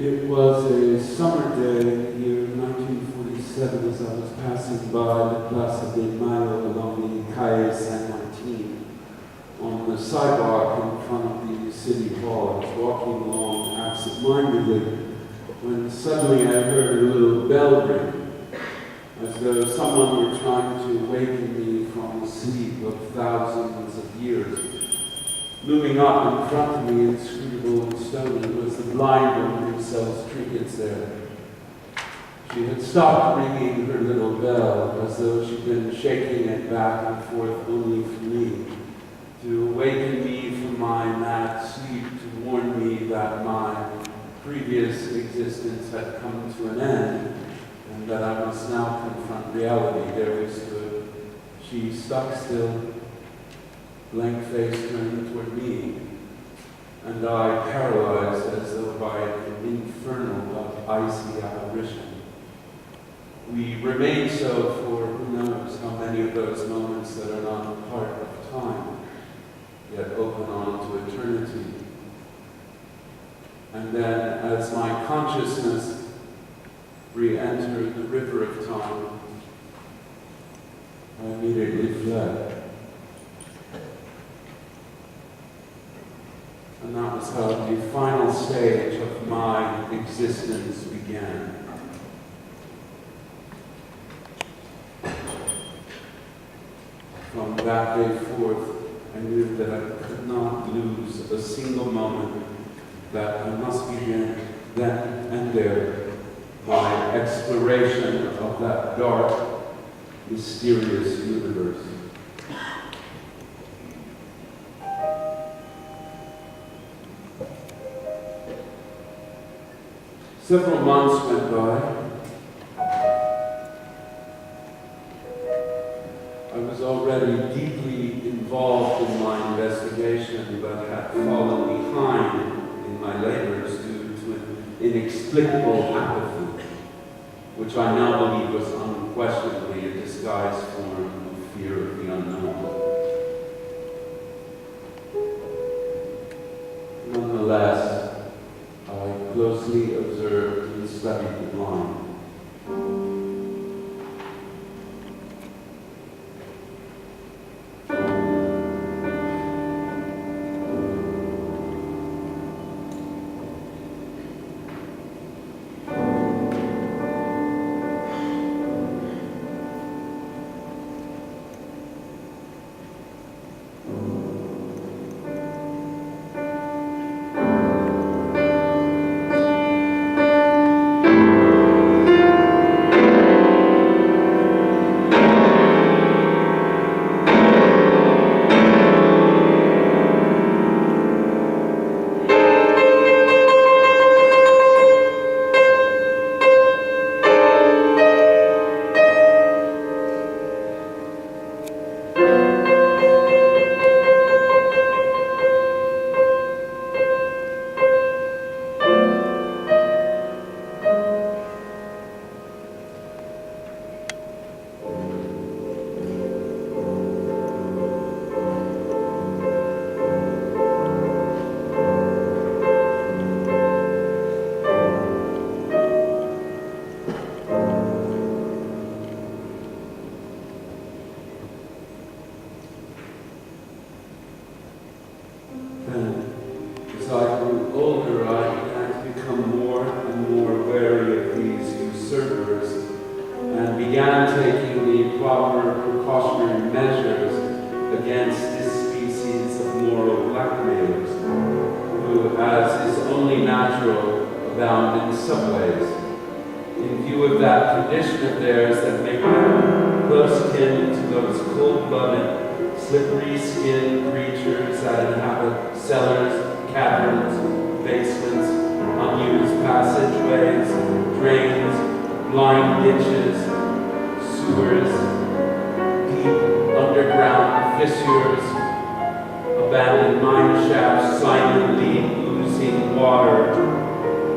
It was a summer day, year 1947, as I was passing by the Plaza de Mayo along the Calle San Martin on the sidewalk in front of the City Hall. I was walking along absent-mindedly when suddenly I heard a little bell ring, as though someone were trying to awaken me from the sleep of thousands of years. Looming up in front of me, inscrutable and stony, was the blind woman who sells trinkets there. She had stopped ringing her little bell, as though she'd been shaking it back and forth only for me, to awaken me from my mad sleep, to warn me that my previous existence had come to an end, and that I must now confront reality. There we stood. She stuck still, blank face turned toward me, and I paralyzed as though by an infernal but icy apparition. We remain so for who knows how many of those moments that are not part of time, yet open on to eternity. And then, as my consciousness re-entered the river of time, I immediately fled. And that was how the final stage of my existence began. From that day forth, I knew that I could not lose a single moment, that I must begin then and there my exploration of that dark, mysterious universe. Several months went by. I was already deeply involved in my investigation, but had fallen behind in my labors due to an inexplicable apathy, which I now believe was unquestionably a disguised form of fear of the unknown. Nonetheless, I closely observed and studied the mind. As I grew older, I began to become more and more wary of these usurpers, and began taking the proper precautionary measures against this species of moral blackmailers, who, as is only natural, abound in subways. In view of that tradition of theirs that make them close kin to those cold-blooded, slippery-skinned creatures that inhabit cellars, caverns, basements, unused passageways, drains, blind ditches, sewers, deep underground fissures, abandoned mine shafts silently oozing water,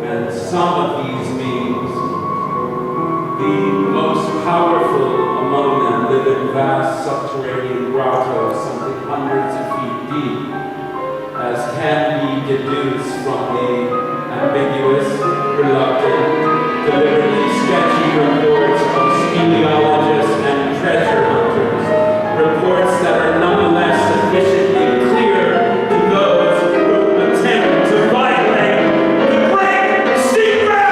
and some of these beings, the most powerful among them, live in vast subterranean grottos, something hundreds of feet deep, as can be deduced from the ambiguous reluctant, deliberately sketchy reports of speleologists and treasure hunters, reports that are nonetheless sufficiently clear to those who attempt to violate the great secret!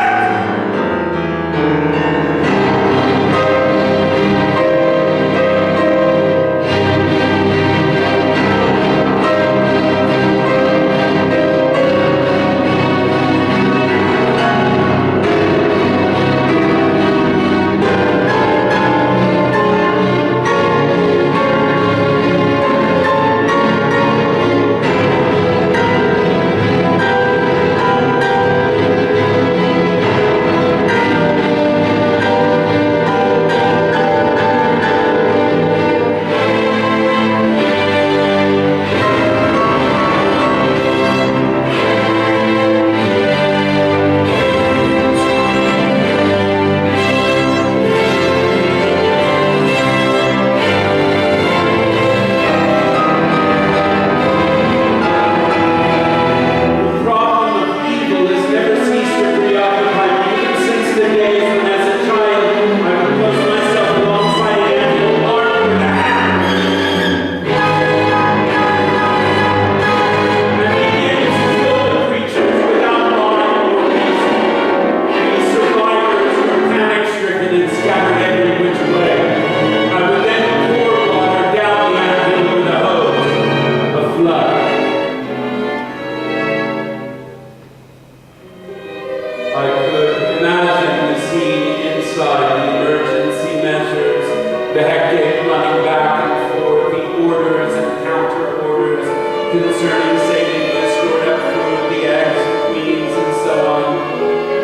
Concerning saving the stored up food, the eggs, the queens, and so on.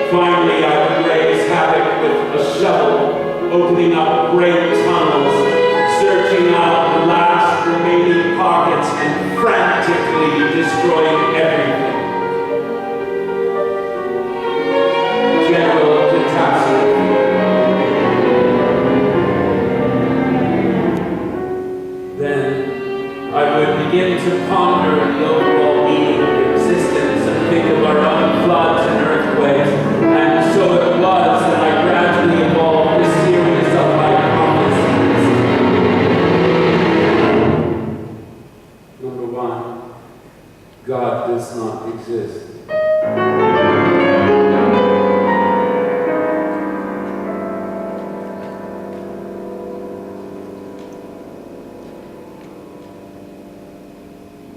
Finally, I would raise havoc with a shovel, opening up great tunnels, searching out the last remaining pockets, and frantically destroying everything. General catastrophe. Then I would begin to ponder the overall meaning of existence and think of our own floods and earthquakes. And so it was that I gradually evolved a series of hypotheses. Number one, God does not exist.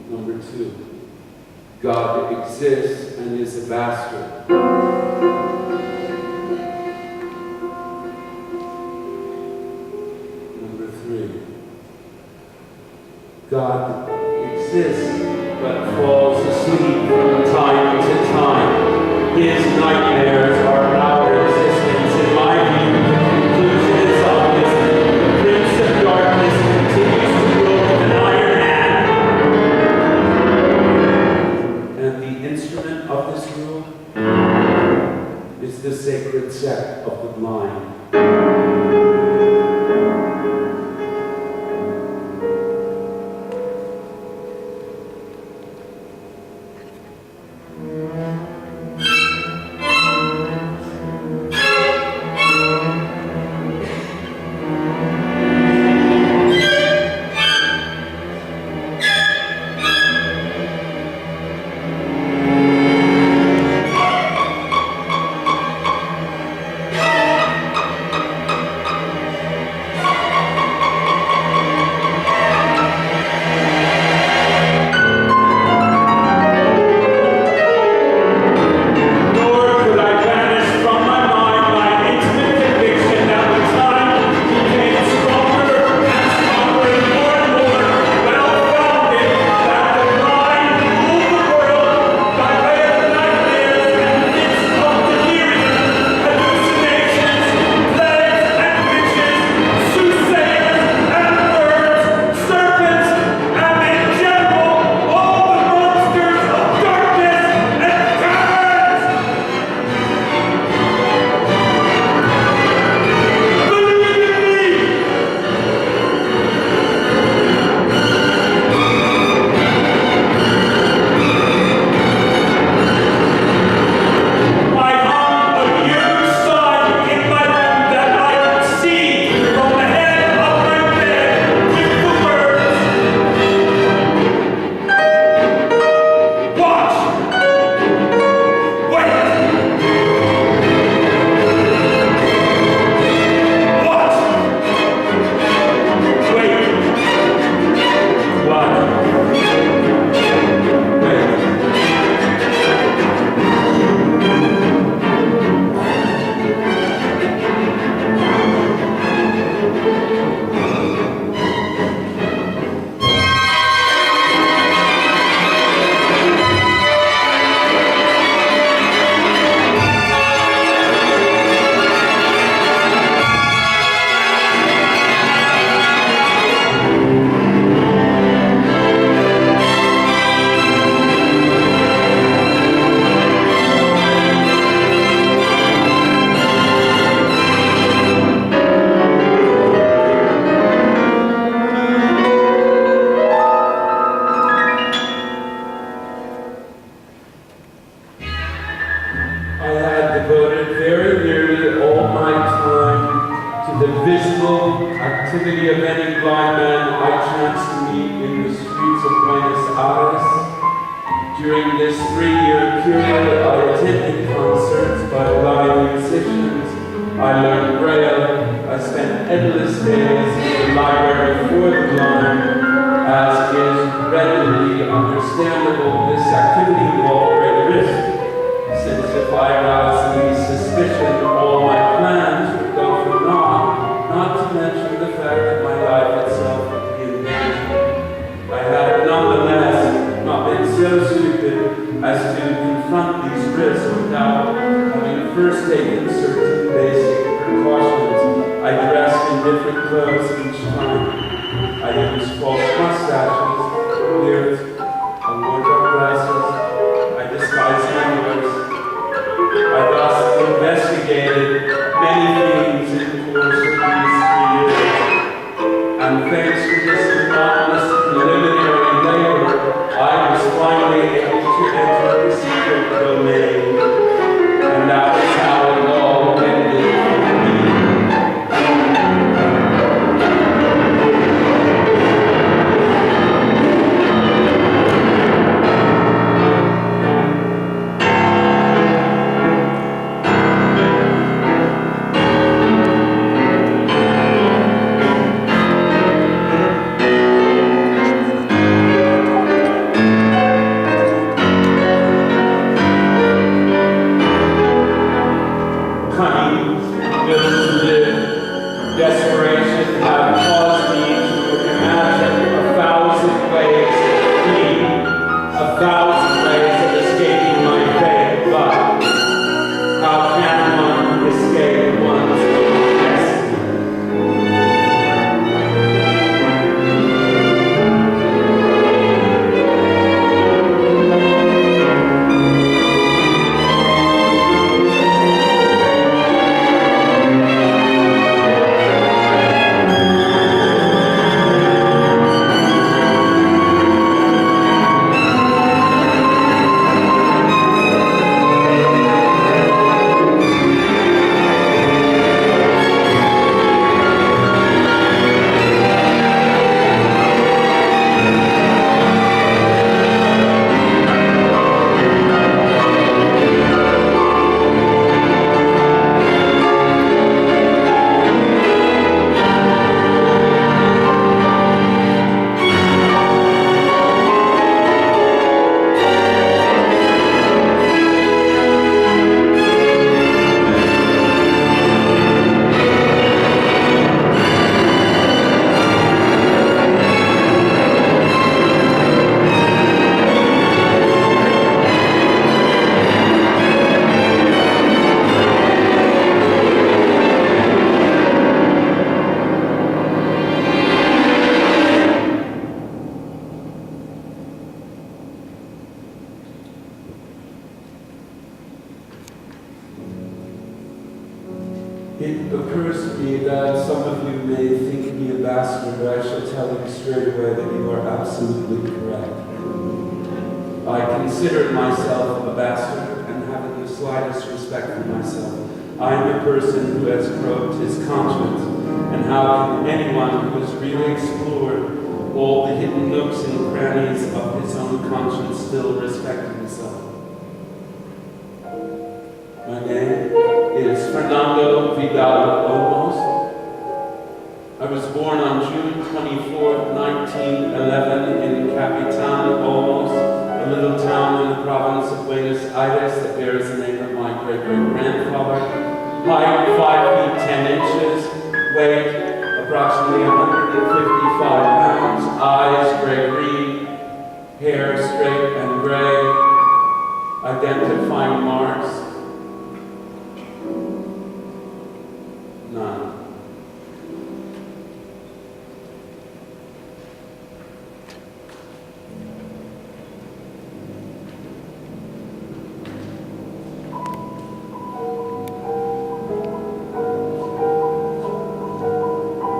Number two, God exists and is a bastard. Number three, God exists but falls asleep from time to time. His nightmares are our existence. In my view, the conclusion is obvious. The Prince of Darkness continues to rule with an iron hand. And the instrument of this rule is the sacred sect of the mind. many blind men I chanced to meet in the streets of Buenos Aires. During this 3-year period, I attended concerts by blind musicians. I learned Braille. I spent endless days in the library for the blind. As is readily understandable, this activity involved great risk, since if I aroused any suspicion, all my plans would go for naught, not to mention the fact that my life itself would be in danger. I had nonetheless not been so stupid as to confront these risks without having first taken certain basic precautions. I dressed in different clothes each time. I used false mustaches, beards, I wore dark glasses, I disguised my voice. I thus investigated many things in the course of these 3 years. And thanks to this monotonous preliminary labor, I was finally able to enter the secret domain. And that was how it all ended for me. It occurs to me that some of you may think me a bastard, but I shall tell you straight away that you are absolutely correct. I consider myself a bastard and haven't the slightest respect for myself. I am a person who has groped his conscience, and how can anyone who has really explored all the hidden nooks and crannies of his own conscience still respect himself? My name is Fernando Vidal Olmos. I was born on June 24, 1911 in Capitan, Olmos, a little town in the province of Buenos Aires that bears the name of my great-great-grandfather. Height 5 feet 10 inches, weight approximately 155 pounds, eyes gray-green, hair straight and gray, identifying marks, none.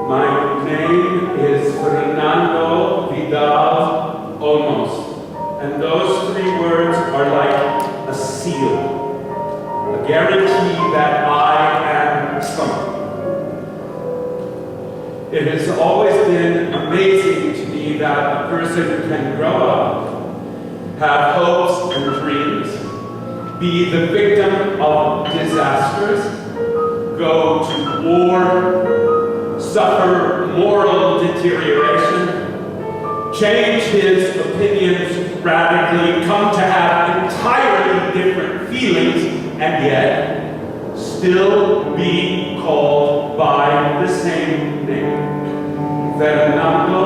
My name is Fernando Vidal Olmos, and those 3 words are like a seal. always been amazing to me that a person can grow up, have hopes and dreams, be the victim of disasters, go to war, suffer moral deterioration, change his opinions radically, come to have entirely different feelings, and yet still be called by the same name. Fernando